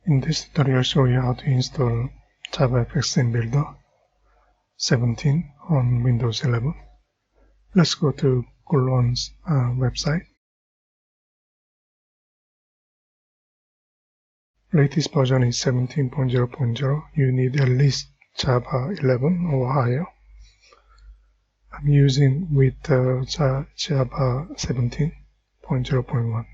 In this tutorial, I'll show you how to install JavaFX SceneBuilder 17 on Windows 11. Let's go to Goulon's website. Latest version is 17.0.0. You need at least Java 11 or higher. I'm using with Java 17.0.1.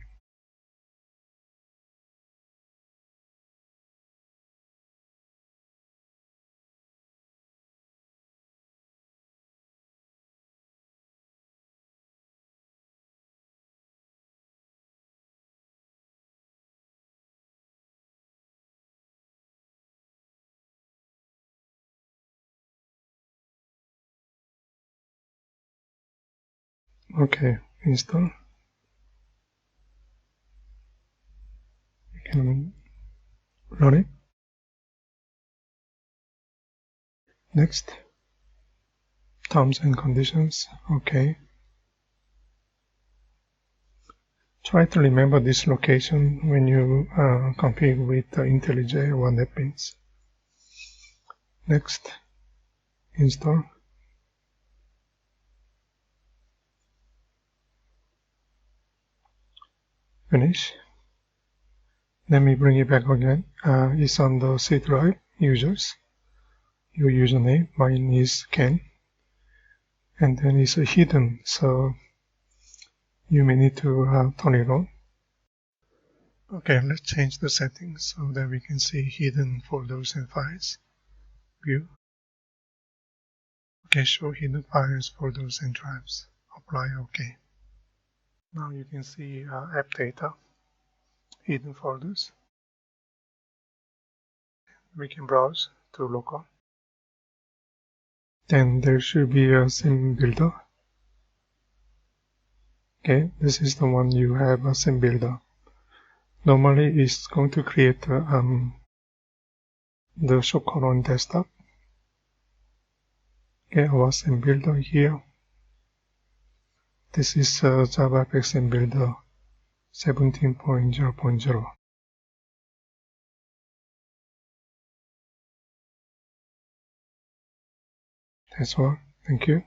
Okay, install. You can run it. Next, terms and conditions. Okay. Try to remember this location when you configure with IntelliJ or NetBeans. Next, install. Finish. Let me bring it back again. It's on the C drive, users. Your username, mine is Ken. And then it's hidden, so you may need to turn it on. Okay, let's change the settings so that we can see hidden folders and files. View. Okay, show hidden files, folders, and drives. Apply OK. Now you can see AppData, hidden folders. We can browse to local. Then there should be a SceneBuilder. Okay, this is the one you have, a SceneBuilder. Normally it's going to create the shortcut on desktop. Okay, our SceneBuilder here. This is JavaFX SceneBuilder 17.0.0. That's all. Thank you.